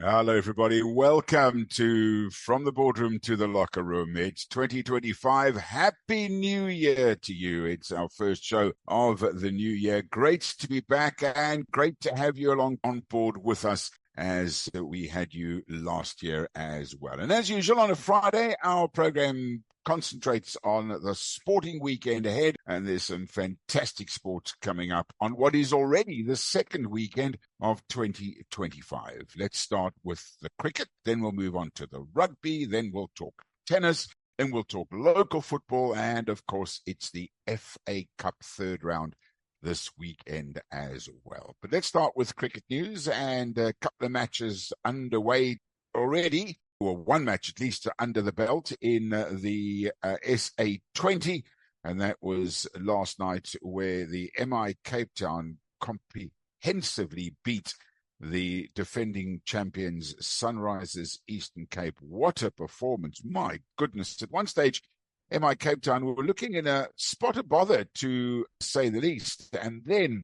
Hello, everybody. Welcome to From the Boardroom to the Locker Room. It's 2025. Happy New Year to you. It's our first show of the new year. Great to be back and great to have you along on board with us as we had you last year as well. And as usual, on a Friday, our program concentrates on the sporting weekend ahead, and there's some fantastic sports coming up on what is already the second weekend of 2025. Let's start with the cricket, then we'll move on to the rugby, then we'll talk tennis, then we'll talk local football, and of course it's the FA Cup third round this weekend as well. But let's start with cricket news, and a couple of matches underway already. Well, one match at least under the belt in the SA20, and that was last night where the MI Cape Town comprehensively beat the defending champions Sunrisers Eastern Cape. What a performance. My goodness. At one stage, MI Cape Town were looking in a spot of bother, to say the least. And then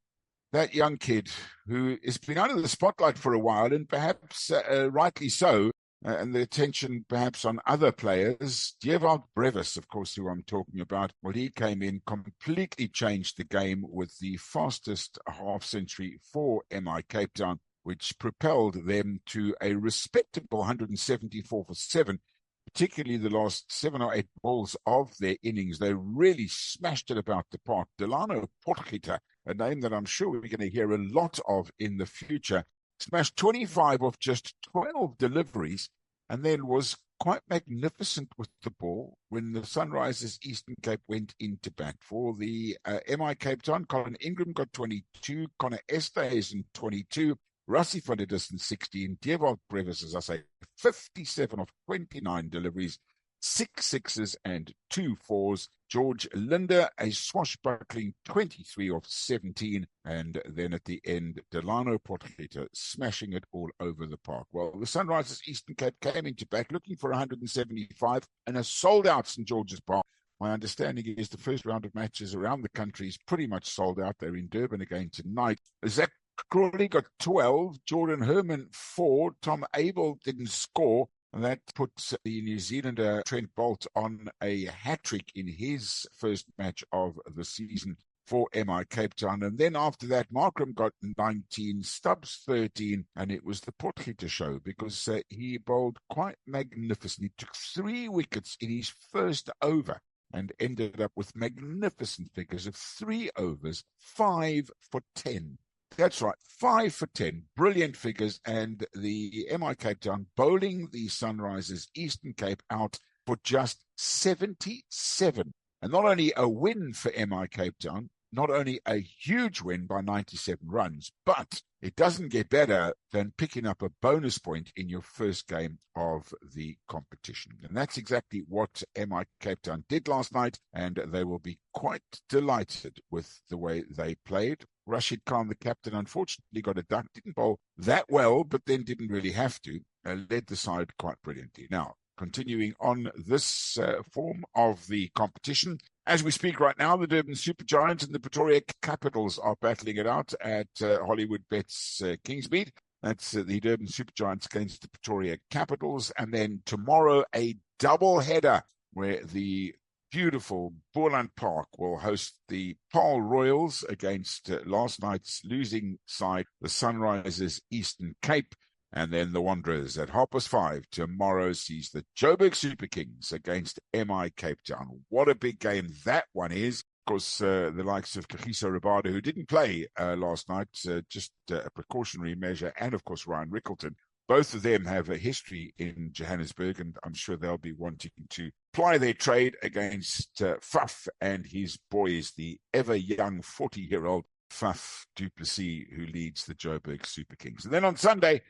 that young kid who has been out of the spotlight for a while, and perhaps rightly so, and the attention perhaps on other players. Ewald Brevis, of course, who I'm talking about, well, he came in, completely changed the game with the fastest half century for MI Cape Town, which propelled them to a respectable 174 for 7, particularly the last 7 or 8 balls of their innings. They really smashed it about the park. Delano Potgieter, a name that I'm sure we're going to hear a lot of in the future, smashed 25 off just 12 deliveries, and then was quite magnificent with the ball when the Sunrisers Eastern Cape went into bat. For the MI Cape Town, Colin Ingram got 22, Connor Esterhuizen 22, Rassie van der Dussen 16, Ewald Brevis, as I say, 57 of 29 deliveries, 6 sixes and 2 fours. George Linder, a swashbuckling 23 of 17. And then at the end, Delano Potgieter smashing it all over the park. Well, the Sunrisers Eastern Cape came into bat looking for 175 and a sold-out St. George's Park. My understanding is the first round of matches around the country is pretty much sold out. They're in Durban again tonight. Zach Crawley got 12, Jordan Herman 4, Tom Abel didn't score. And that puts the New Zealander Trent Bolt on a hat-trick in his first match of the season for MI Cape Town. And then after that, Markram got 19, Stubbs 13, and it was the Potgieter show because he bowled quite magnificently. He took 3 wickets in his first over and ended up with magnificent figures of 3 overs, 5 for 10. That's right, 5 for 10. Brilliant figures. And the MI Cape Town bowling the Sunrisers Eastern Cape out for just 77. And not only a win for MI Cape Town, not only a huge win by 97 runs, but it doesn't get better than picking up a bonus point in your first game of the competition. And that's exactly what MI Cape Town did last night, and they will be quite delighted with the way they played. Rashid Khan, the captain, unfortunately got a duck, didn't bowl that well, but then didn't really have to, led the side quite brilliantly. Now, continuing on this form of the competition, as we speak right now, the Durban Super Giants and the Pretoria Capitals are battling it out at Hollywood Bets Kingsmead. That's the Durban Super Giants against the Pretoria Capitals. And then tomorrow, a double header where the beautiful Boland Park will host the Paarl Royals against last night's losing side, the Sunrisers Eastern Cape. And then the Wanderers at 5:30 tomorrow sees the Joburg Super Kings against MI Cape Town. What a big game that one is. Of course, the likes of Kagiso Rabada, who didn't play last night, just a precautionary measure, and of course Ryan Rickleton. Both of them have a history in Johannesburg, and I'm sure they'll be wanting to ply their trade against Faf and his boys, the ever-young 40-year-old Faf du Plessis, who leads the Joburg Super Kings. And then on Sunday,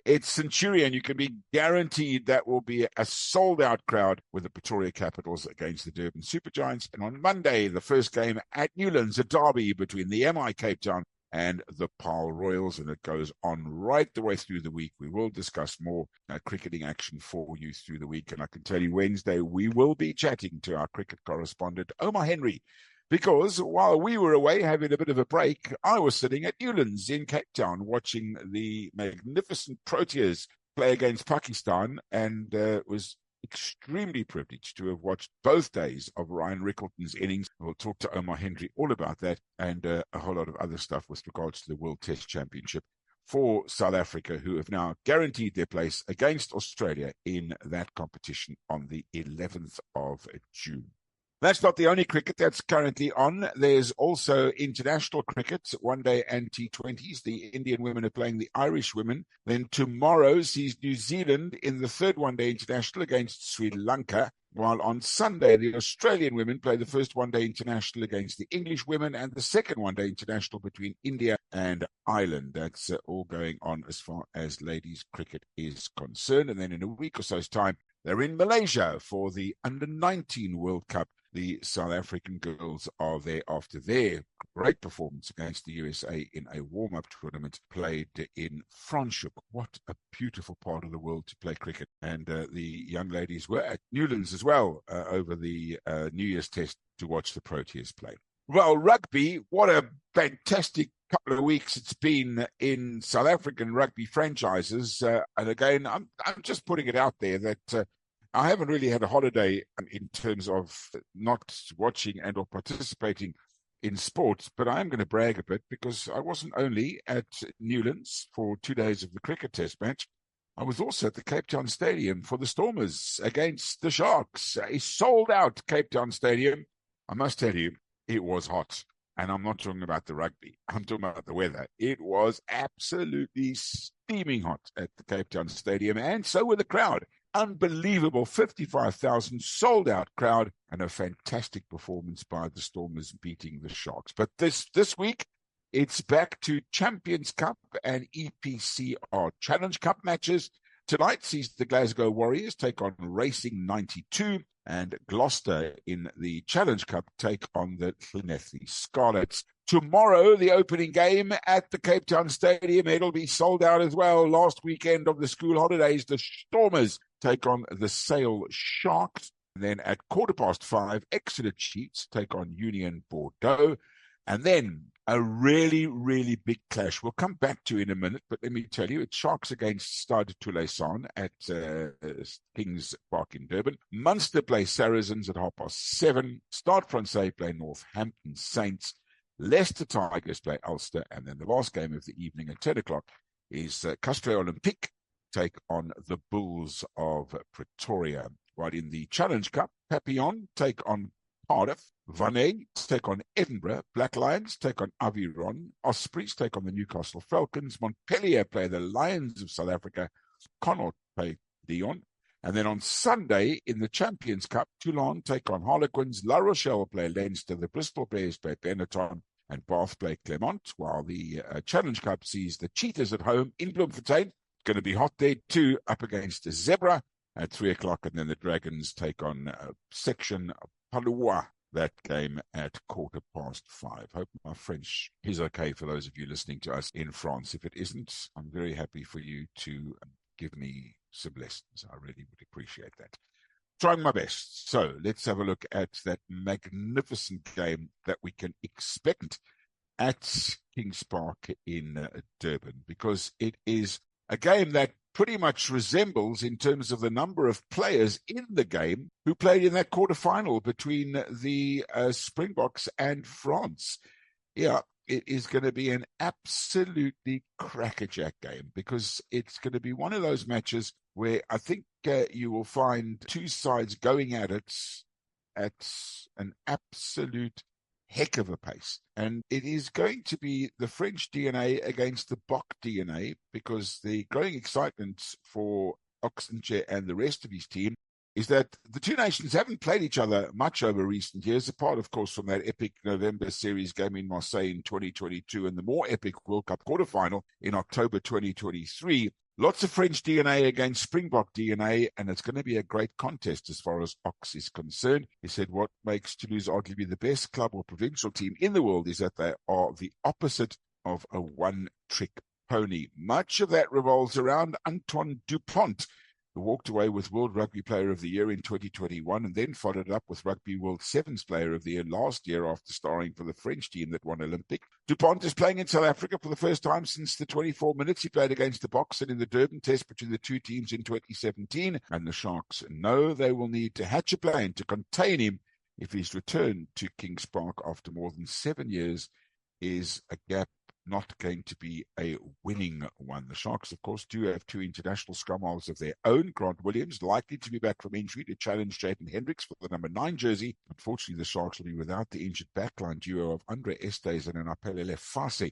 it's Centurion. You can be guaranteed that will be a sold-out crowd with the Pretoria Capitals against the Durban Super Giants. And on Monday, the first game at Newlands, a derby between the MI Cape Town and the Paarl Royals, and it goes on right the way through the week. We will discuss more cricketing action for you through the week. And I can tell you Wednesday, we will be chatting to our cricket correspondent, Omar Henry, because while we were away having a bit of a break, I was sitting at Newlands in Cape Town watching the magnificent Proteas play against Pakistan, and was extremely privileged to have watched both days of Ryan Rickleton's innings. We'll talk to Omar Hendry all about that and a whole lot of other stuff with regards to the World Test Championship for South Africa, who have now guaranteed their place against Australia in that competition on the 11th of June. That's not the only cricket that's currently on. There's also international cricket, one-day and T20s. The Indian women are playing the Irish women. Then tomorrow sees New Zealand in the third one-day international against Sri Lanka, while on Sunday the Australian women play the first one-day international against the English women and the second one-day international between India and Ireland. That's all going on as far as ladies cricket is concerned. And then in a week or so's time, they're in Malaysia for the Under-19 World Cup. The South African girls are there after their great performance against the USA in a warm-up tournament played in Franschhoek. What a beautiful part of the world to play cricket. And the young ladies were at Newlands as well over the New Year's Test to watch the Proteas play. Well, rugby, what a fantastic couple of weeks it's been in South African rugby franchises. And again, I'm just putting it out there that I haven't really had a holiday in terms of not watching and or participating in sports, but I am going to brag a bit because I wasn't only at Newlands for 2 days of the cricket test match, I was also at the Cape Town Stadium for the Stormers against the Sharks. A sold-out Cape Town Stadium. I must tell you, it was hot. And I'm not talking about the rugby. I'm talking about the weather. It was absolutely steaming hot at the Cape Town Stadium, and so were the crowd. Unbelievable 55,000 sold-out crowd and a fantastic performance by the Stormers beating the Sharks. But this week, it's back to Champions Cup and EPCR Challenge Cup matches. Tonight sees the Glasgow Warriors take on Racing 92 and Gloucester in the Challenge Cup take on the Llanelli Scarlets. Tomorrow, the opening game at the Cape Town Stadium. It'll be sold out as well. Last weekend of the school holidays, the Stormers take on the Sale Sharks. And then at 5:15, Exeter Chiefs take on Union Bordeaux. And then a really, really big clash we'll come back to in a minute, but let me tell you, it's Sharks against Stade Toulon at Kings Park in Durban. Munster play Saracens at 7:30. Stade Francais play Northampton Saints. Leicester Tigers play Ulster, and then the last game of the evening at 10 o'clock is Castres Olympique take on the Bulls of Pretoria. While in the Challenge Cup, Papillon take on Cardiff, Vannes take on Edinburgh, Black Lions take on Aviron, Ospreys take on the Newcastle Falcons, Montpellier play the Lions of South Africa, Connaught play Lyon, and then on Sunday in the Champions Cup, Toulon take on Harlequins, La Rochelle play Leinster, the Bristol Bears play Benetton, and Bath play Clermont, while the Challenge Cup sees the Cheetahs at home in Bloemfontein. It's going to be hot there too, up against the Zebra at 3 o'clock, and then the Dragons take on Section Palois. That game at 5:15. Hope my French is okay for those of you listening to us in France. If it isn't, I'm very happy for you to give me some lessons. I really would appreciate that. Trying my best. So let's have a look at that magnificent game that we can expect at Kings Park in Durban, because it is a game that pretty much resembles, in terms of the number of players in the game, who played in that quarterfinal between the Springboks and France. Yeah, it is going to be an absolutely crackerjack game, because it's going to be one of those matches where I think you will find two sides going at it at an absolute heck of a pace. And it is going to be the French DNA against the Bok DNA, because the growing excitement for Oxenchair and the rest of his team is that the two nations haven't played each other much over recent years, apart, of course, from that epic November series game in Marseille in 2022 and the more epic World Cup quarterfinal in October 2023. Lots of French DNA against Springbok DNA, and it's going to be a great contest as far as Ox is concerned. He said what makes Toulouse arguably the best club or provincial team in the world is that they are the opposite of a one-trick pony. Much of that revolves around Antoine Dupont, who walked away with World Rugby Player of the Year in 2021 and then followed it up with Rugby World Sevens Player of the Year last year after starring for the French team that won Olympic. Dupont is playing in South Africa for the first time since the 24 minutes he played against the Boxers in the Durban Test between the two teams in 2017, and the Sharks know they will need to hatch a plan to contain him if his return to Kings Park after more than 7 years is a gap not going to be a winning one. The Sharks, of course, do have two international scrum halves of their own. Grant Williams, likely to be back from injury to challenge Jayden Hendricks for the number 9 jersey. Unfortunately, the Sharks will be without the injured backline duo of Andre Estes and Apelele Fase.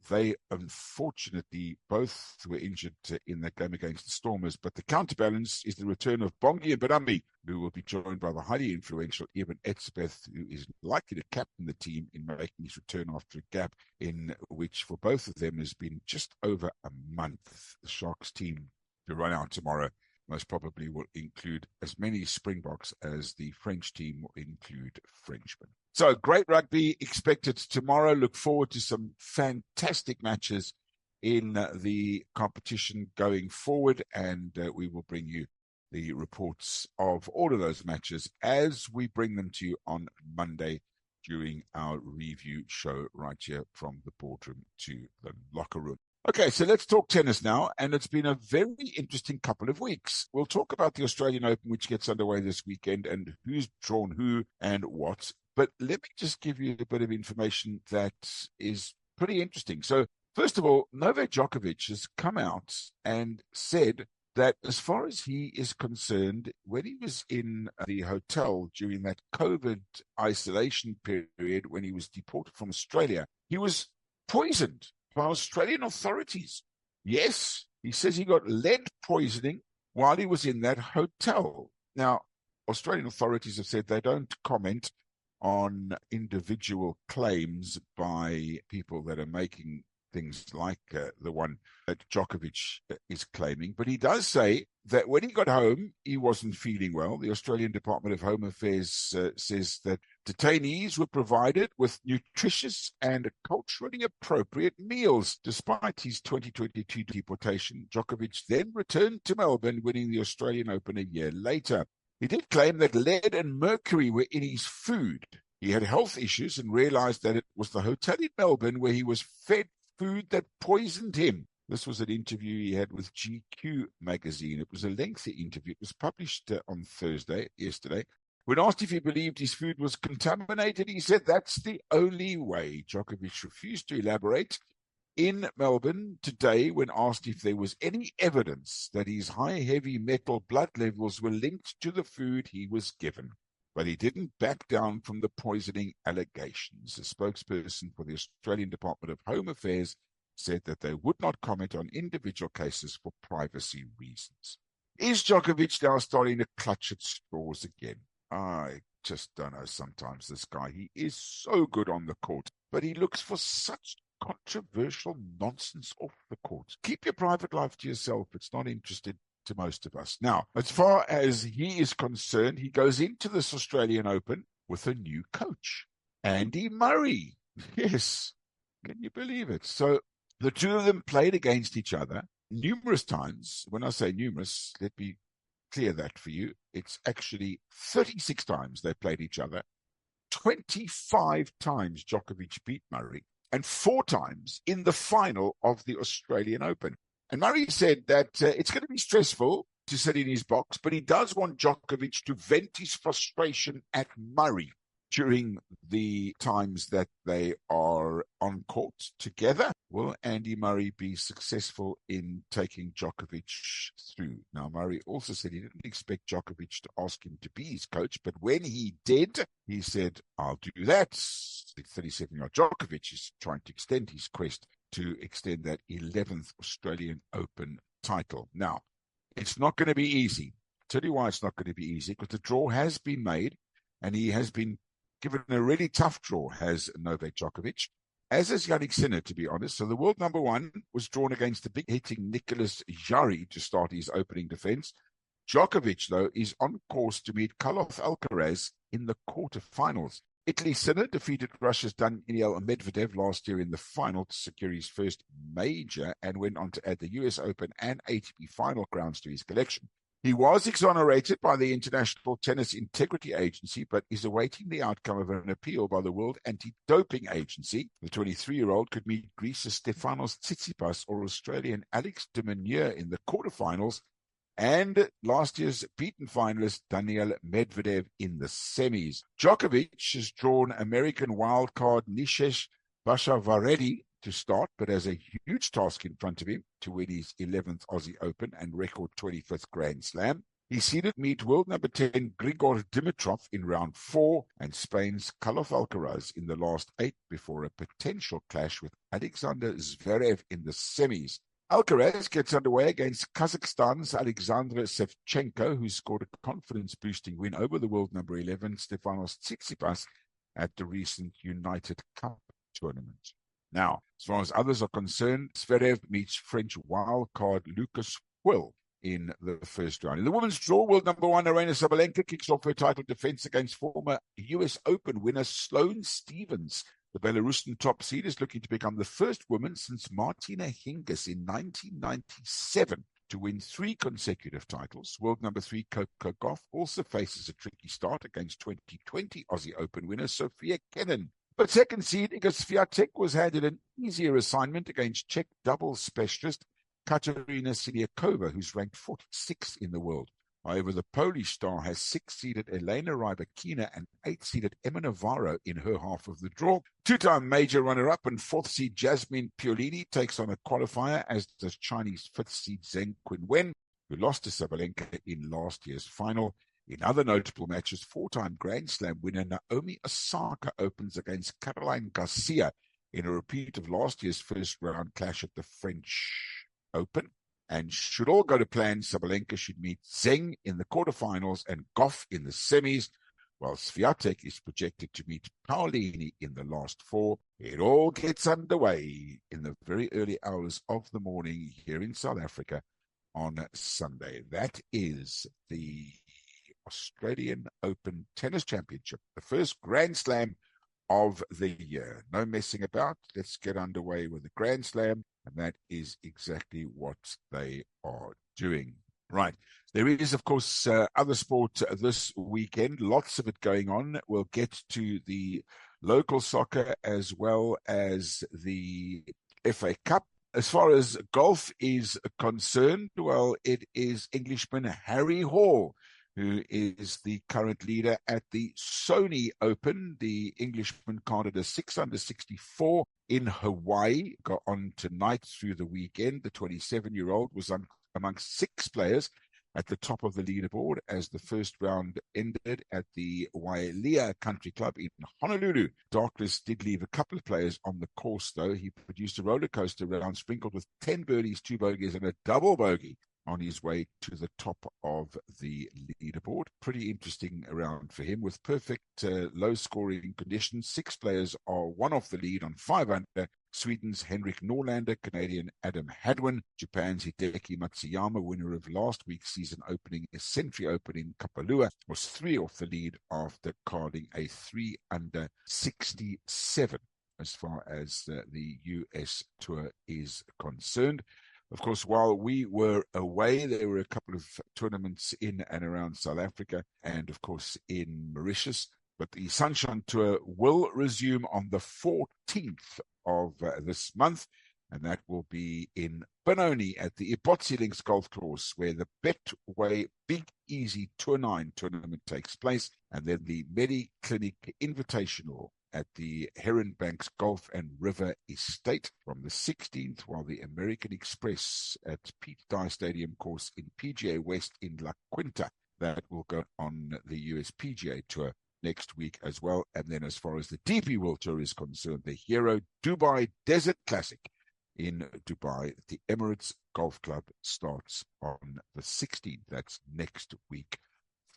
They, unfortunately, both were injured in that game against the Stormers, but the counterbalance is the return of Bongi and Badambi, who will be joined by the highly influential Evan Etzebeth, who is likely to captain the team in making his return after a gap in which for both of them has been just over a month. The Sharks team to run out tomorrow most probably will include as many Springboks as the French team will include Frenchmen. So great rugby expected tomorrow. Look forward to some fantastic matches in the competition going forward, and we will bring you the reports of all of those matches as we bring them to you on Monday during our review show right here from the boardroom to the locker room. Okay, so let's talk tennis now, and it's been a very interesting couple of weeks. We'll talk about the Australian Open, which gets underway this weekend, and who's drawn who and what. But let me just give you a bit of information that is pretty interesting. So, first of all, Novack Djokovic has come out and said that as far as he is concerned, when he was in the hotel during that COVID isolation period, when he was deported from Australia, he was poisoned by Australian authorities. Yes, he says he got lead poisoning while he was in that hotel. Now, Australian authorities have said they don't comment on individual claims by people that are making things like the one that Djokovic is claiming. But he does say that when he got home, he wasn't feeling well. The Australian Department of Home Affairs says that detainees were provided with nutritious and culturally appropriate meals. Despite his 2022 deportation, Djokovic then returned to Melbourne, winning the Australian Open a year later. He did claim that lead and mercury were in his food. He had health issues and realized that it was the hotel in Melbourne where he was fed food that poisoned him. This was an interview he had with GQ magazine. It was a lengthy interview. It was published on yesterday. When asked if he believed his food was contaminated, he said that's the only way. Djokovic refused to elaborate. In Melbourne today, when asked if there was any evidence that his high heavy metal blood levels were linked to the food he was given. But he didn't back down from the poisoning allegations. A spokesperson for the Australian Department of Home Affairs said that they would not comment on individual cases for privacy reasons. Is Djokovic now starting to clutch at straws again? I just don't know sometimes, this guy. He is so good on the court, but he looks for such controversial nonsense off the court. Keep your private life to yourself. It's not interested to most of us. Now, as far as he is concerned, he goes into this Australian Open with a new coach, Andy Murray. Yes, can you believe it? So the two of them played against each other numerous times. When I say numerous, let me clear that for you. It's actually 36 times they played each other. 25 times Djokovic beat Murray, and 4 times in the final of the Australian Open. And Murray said that it's going to be stressful to sit in his box, but he does want Djokovic to vent his frustration at Murray during the times that they are on court together. Will Andy Murray be successful in taking Djokovic through? Now, Murray also said he didn't expect Djokovic to ask him to be his coach, but when he did, he said, I'll do that. The 37-year-old Djokovic is trying to extend his quest to extend that 11th Australian Open title. Now, it's not going to be easy. I'll tell you why it's not going to be easy, because the draw has been made, and he has been given a really tough draw, has Novack Djokovic, as has Yannick Sinner, to be honest. So the world number one was drawn against the big-hitting Nicolas Jarry to start his opening defense. Djokovic, though, is on course to meet Carlos Alcaraz in the quarterfinals. Italy's Sinner defeated Russia's Daniil Medvedev last year in the final to secure his first major and went on to add the US Open and ATP final crowns to his collection. He was exonerated by the International Tennis Integrity Agency, but is awaiting the outcome of an appeal by the World Anti-Doping Agency. The 23-year-old could meet Greece's Stefanos Tsitsipas or Australian Alex de Minaur in the quarterfinals, and last year's beaten finalist Daniil Medvedev in the semis. Djokovic has drawn American wildcard Nishesh Bashavaredi to start, but has a huge task in front of him to win his 11th Aussie Open and record 25th Grand Slam. He seeded meet world number 10 Grigor Dimitrov in round 4 and Spain's Carlos Alcaraz in the last 8 before a potential clash with Alexander Zverev in the semis. Alcaraz gets underway against Kazakhstan's Alexander Shevchenko, who scored a confidence-boosting win over the world number 11 Stefanos Tsitsipas at the recent United Cup tournament. Now, as far as others are concerned, Zverev meets French wildcard Lucas Huil in the first round. In the women's draw, world number 1 Aryna Sabalenka kicks off her title defense against former US Open winner Sloane Stephens. The Belarusian top seed is looking to become the first woman since Martina Hingis in 1997 to win 3 consecutive titles. World number 3 Coco Gauff also faces a tricky start against 2020 Aussie Open winner Sofia Kenin. But second seed Iga Swiatek was handed an easier assignment against Czech doubles specialist Katerina Siniakova, who's ranked 46th in the world. However, the Polish star has 6-seeded Elena Rybakina and 8-seeded Emma Navarro in her half of the draw. 2-time major runner-up and 4th seed Jasmine Piolini takes on a qualifier, as does Chinese 5th seed Zheng Qinwen, who lost to Sabalenka in last year's final. In other notable matches, 4-time Grand Slam winner Naomi Osaka opens against Caroline Garcia in a repeat of last year's first-round clash at the French Open. And should all go to plan, Sabalenka should meet Zheng in the quarterfinals and Gauff in the semis, while Swiatek is projected to meet Paolini in the last 4. It all gets underway in the very early hours of the morning here in South Africa on Sunday. That is the Australian Open Tennis Championship, the first Grand Slam of the year. No messing about. Let's get underway with the Grand Slam. And that is exactly what they are doing. Right. There is, of course, other sport this weekend. Lots of it going on. We'll get to the local soccer as well as the FA Cup. As far as golf is concerned, well, it is Englishman Harry Hall who is the current leader at the Sony Open. The Englishman carded a 6-under-64 in Hawaii, got on tonight through the weekend. The 27-year-old was amongst 6 players at the top of the leaderboard as the first round ended at the Wailea Country Club in Honolulu. Darkness did leave a couple of players on the course, though. He produced a roller coaster round sprinkled with 10 birdies, 2 bogeys, and a double bogey on his way to the top of the leaderboard. Pretty interesting round for him with perfect low-scoring conditions. 6 players are one off the lead on 5 under. Sweden's Henrik Norlander, Canadian Adam Hadwin, Japan's Hideki Matsuyama, winner of last week's season opening Century Open in Kapalua, was 3 off the lead after carding a 3-under-67 as far as the US Tour is concerned. Of course, while we were away, there were a couple of tournaments in and around South Africa and, of course, in Mauritius. But the Sunshine Tour will resume on the 14th of this month, and that will be in Benoni at the Ipotsi Links Golf Course, where the Betway Big Easy Tour 9 tournament takes place, and then the Medi Clinic Invitational at the Heron Banks Golf and River Estate from the 16th, while the American Express at Pete Dye Stadium course in PGA West in La Quinta, that will go on the US PGA Tour next week as well. And then as far as the DP World Tour is concerned, the Hero Dubai Desert Classic in Dubai, the Emirates Golf Club, starts on the 16th. That's next week,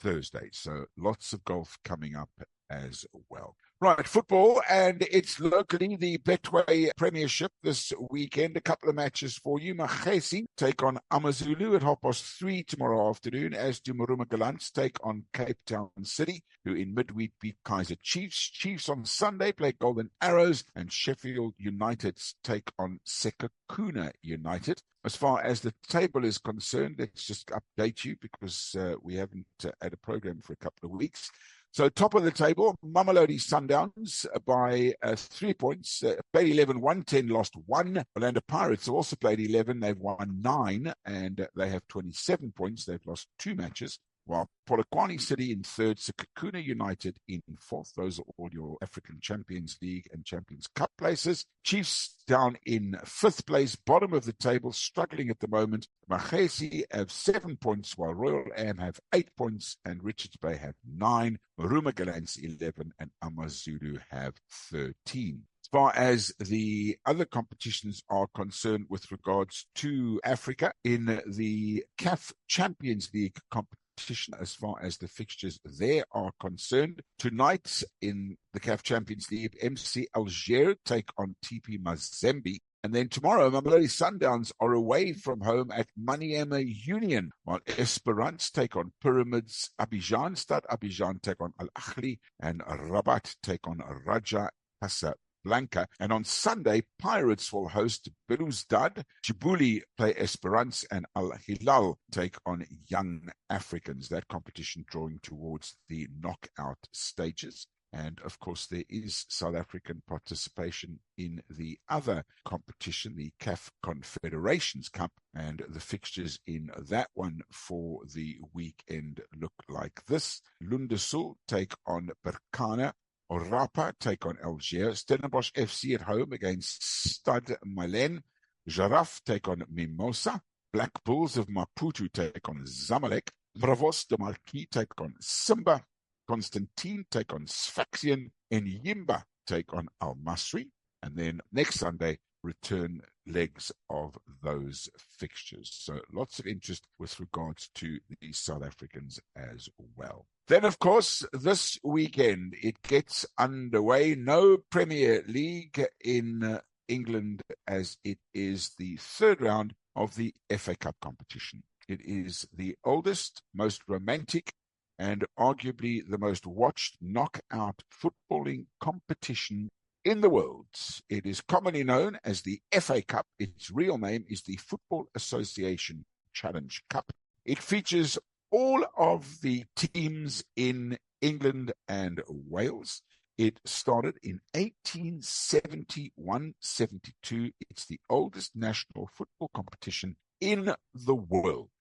Thursday. So lots of golf coming up as well. Right, football, and it's locally the Betway Premiership this weekend. A couple of matches for you. Magesi take on Amazulu at 3:30 tomorrow afternoon, as do Maruma Gallants take on Cape Town City, who in midweek beat Kaizer Chiefs. Chiefs on Sunday play Golden Arrows, and Sheffield United take on Sekhukhune United. As far as the table is concerned, let's just update you because we haven't had a program for a couple of weeks. So top of the table, Mamelodi Sundowns by 3 points. Played 11, won 10, lost 1. Orlando Pirates have also played 11. They've won 9, and they have 27 points. They've lost 2 matches. While Polokwane City in third, Sekhukhune United in fourth. Those are all your African Champions League and Champions Cup places. Chiefs down in fifth place, bottom of the table, struggling at the moment. Magesi have 7 points, while Royal Am have 8 points, and Richards Bay have 9. Maruma Gallants 11, and Amazulu have 13. As far as the other competitions are concerned with regards to Africa, in the CAF Champions League competition, as far as the fixtures there are concerned, tonight in the CAF Champions League, MC Alger take on TP Mazembe. And then tomorrow, Mamelodi Sundowns are away from home at Maniema Union, while Esperance take on Pyramids Abidjan. Stade Abidjan take on Al Ahly, and Rabat take on Raja Casablanca. And on Sunday, Pirates will host Belouizdad, Djibouti play Esperance, and Al Hilal take on Young Africans. That competition drawing towards the knockout stages. And, of course, there is South African participation in the other competition, the CAF Confederations Cup, and the fixtures in that one for the weekend look like this. Lundasul take on Berkane. Orapa take on Algiers. Stellenbosch FC at home against Stade Malien. Giraffe take on Mimosa. Black Bulls of Maputo take on Zamalek. Bravos de Marquis take on Simba. Constantine take on Sfaxian, and Yimba take on Al Masri. And then next Sunday, return legs of those fixtures. So lots of interest with regards to the South Africans as well. Then, of course, this weekend, it gets underway. No Premier League in England, as it is the third round of the FA Cup competition. It is the oldest, most romantic, and arguably the most watched knockout footballing competition in the world. It is commonly known as the FA Cup. Its real name is the Football Association Challenge Cup. It features all of the teams in England and Wales. It started in 1871-72. It's the oldest national football competition in the world.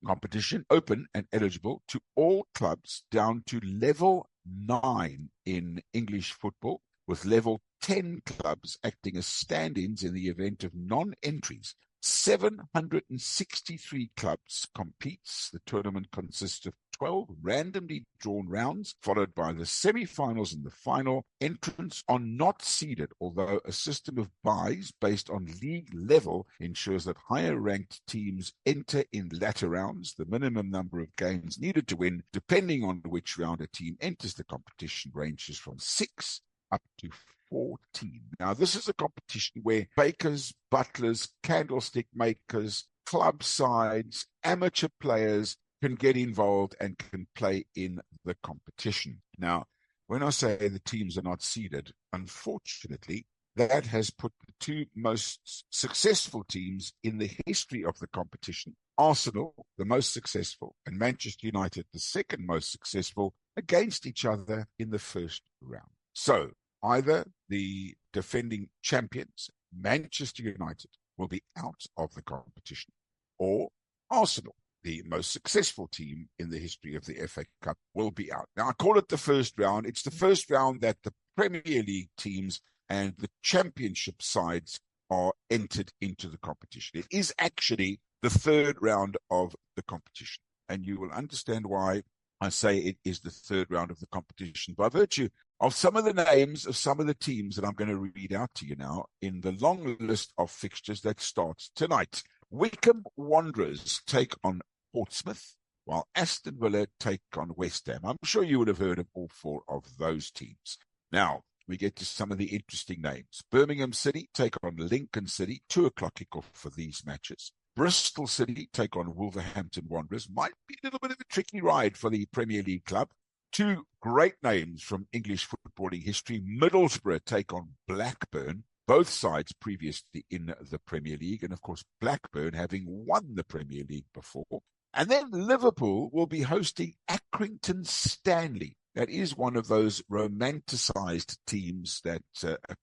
Competition open and eligible to all clubs down to level 9 in English football, with level 10 clubs acting as stand-ins in the event of non-entries. 763 clubs competes. The tournament consists of 12 randomly drawn rounds, followed by the semi-finals and the final. Entrants are not seeded, although a system of buys based on league level ensures that higher-ranked teams enter in latter rounds. The minimum number of games needed to win, depending on which round a team enters the competition, ranges from 6 up to 14. Now, this is a competition where bakers, butlers, candlestick makers, club sides, amateur players can get involved and can play in the competition. Now, when I say the teams are not seeded, unfortunately, that has put the two most successful teams in the history of the competition, Arsenal, the most successful, and Manchester United, the second most successful, against each other in the first round. So, either the defending champions, Manchester United, will be out of the competition, or Arsenal, the most successful team in the history of the FA Cup, will be out. Now, I call it the first round. It's the first round that the Premier League teams and the championship sides are entered into the competition. It is actually the third round of the competition, and you will understand why I say it is the third round of the competition by virtue of some of the names of some of the teams that I'm going to read out to you now in the long list of fixtures that starts tonight. Wycombe Wanderers take on Portsmouth, while Aston Villa take on West Ham. I'm sure you would have heard of all four of those teams. Now, we get to some of the interesting names. Birmingham City take on Lincoln City, 2:00 kickoff for these matches. Bristol City take on Wolverhampton Wanderers. Might be a little bit of a tricky ride for the Premier League club. Two great names from English footballing history. Middlesbrough take on Blackburn. Both sides previously in the Premier League, and of course Blackburn having won the Premier League before. And then Liverpool will be hosting Accrington Stanley. That is one of those romanticised teams that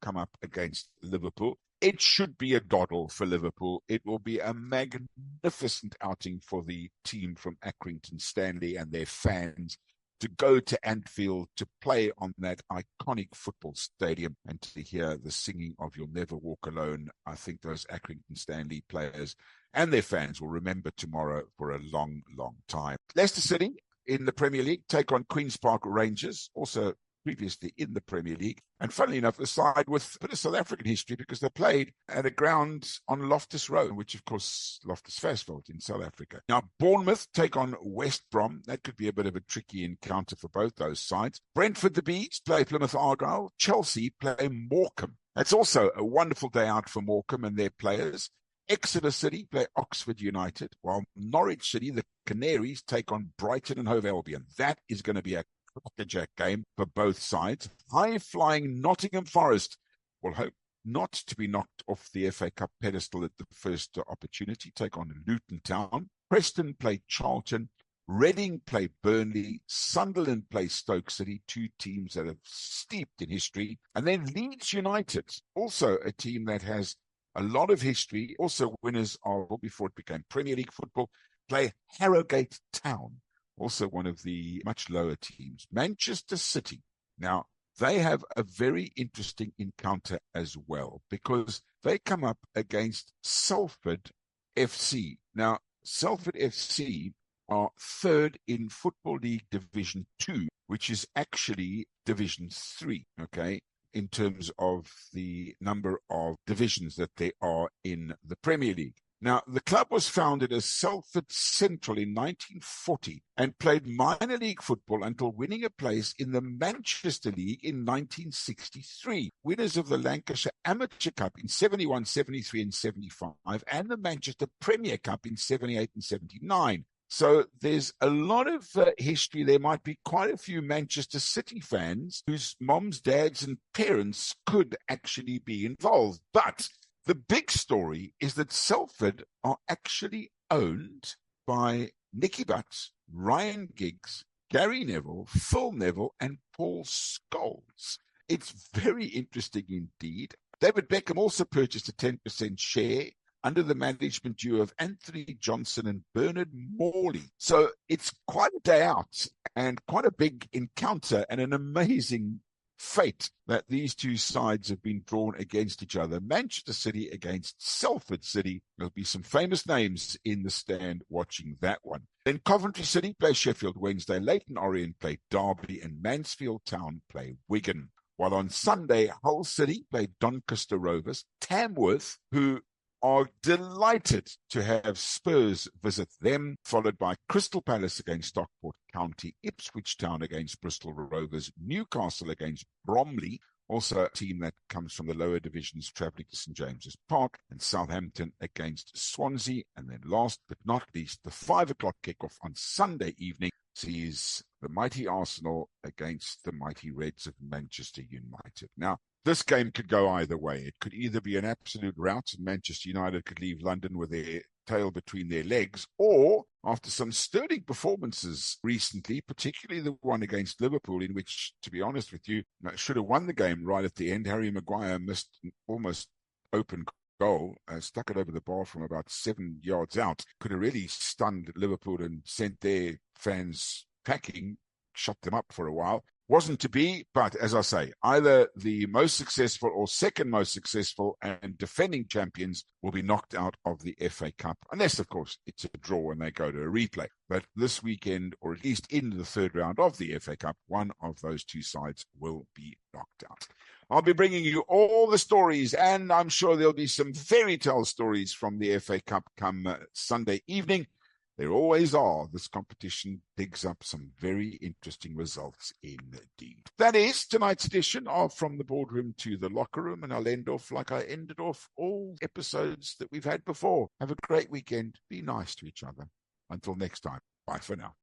come up against Liverpool. It should be a doddle for Liverpool. It will be a magnificent outing for the team from Accrington Stanley and their fans to go to Anfield, to play on that iconic football stadium and to hear the singing of You'll Never Walk Alone. I think those Accrington Stanley players and their fans will remember tomorrow for a long, long time. Leicester City in the Premier League take on Queen's Park Rangers, also previously in the Premier League. And funnily enough, the side with a bit of South African history because they played at a ground on Loftus Road, which of course Loftus Versfeld in South Africa. Now, Bournemouth take on West Brom. That could be a bit of a tricky encounter for both those sides. Brentford the Bees play Plymouth Argyle. Chelsea play Morecambe. That's also a wonderful day out for Morecambe and their players. Exeter City play Oxford United, while Norwich City, the Canaries, take on Brighton and Hove Albion. That is going to be a crackerjack game for both sides. High-flying Nottingham Forest will hope not to be knocked off the FA Cup pedestal at the first opportunity, take on Luton Town. Preston play Charlton. Reading play Burnley. Sunderland play Stoke City, two teams that are steeped in history. And then Leeds United, also a team that has a lot of history, also winners of, before it became Premier League football, play Harrogate Town, also one of the much lower teams. Manchester City. Now, they have a very interesting encounter as well because they come up against Salford FC. Now, Salford FC are third in Football League Division 2, which is actually Division 3, okay, in terms of the number of divisions that there are in the Premier League. Now, the club was founded as Salford Central in 1940 and played minor league football until winning a place in the Manchester League in 1963. Winners of the Lancashire Amateur Cup in 71, 73 and 75 and the Manchester Premier Cup in 78 and 79. So there's a lot of history. There might be quite a few Manchester City fans whose moms, dads and parents could actually be involved. But the big story is that Salford are actually owned by Nicky Butt, Ryan Giggs, Gary Neville, Phil Neville and Paul Scholes. It's very interesting indeed. David Beckham also purchased a 10% share under the management duo of Anthony Johnson and Bernard Morley. So it's quite a day out and quite a big encounter and an amazing fate that these two sides have been drawn against each other. Manchester City against Salford City. There'll be some famous names in the stand watching that one. Then Coventry City play Sheffield Wednesday. Leyton Orient play Derby and Mansfield Town play Wigan. While on Sunday, Hull City play Doncaster Rovers. Tamworth, who are delighted to have Spurs visit them, followed by Crystal Palace against Stockport County, Ipswich Town against Bristol Rovers, Newcastle against Bromley, also a team that comes from the lower divisions travelling to St James's Park, and Southampton against Swansea. And then last but not least, the 5 o'clock kickoff on Sunday evening sees the mighty Arsenal against the mighty Reds of Manchester United. Now, this game could go either way. It could either be an absolute rout and Manchester United could leave London with their tail between their legs, or after some sterling performances recently, particularly the one against Liverpool, in which, to be honest with you, should have won the game right at the end. Harry Maguire missed an almost open goal, stuck it over the bar from about 7 yards out. Could have really stunned Liverpool and sent their fans packing, shut them up for a while. Wasn't to be, but as I say, either the most successful or second most successful and defending champions will be knocked out of the FA Cup, unless, of course, it's a draw and they go to a replay. But this weekend, or at least in the third round of the FA Cup, one of those two sides will be knocked out. I'll be bringing you all the stories, and I'm sure there'll be some fairy tale stories from the FA Cup come Sunday evening. There always are. This competition digs up some very interesting results indeed. That is tonight's edition of From the Boardroom to the Locker Room, and I'll end off like I ended off all episodes that we've had before. Have a great weekend. Be nice to each other. Until next time, bye for now.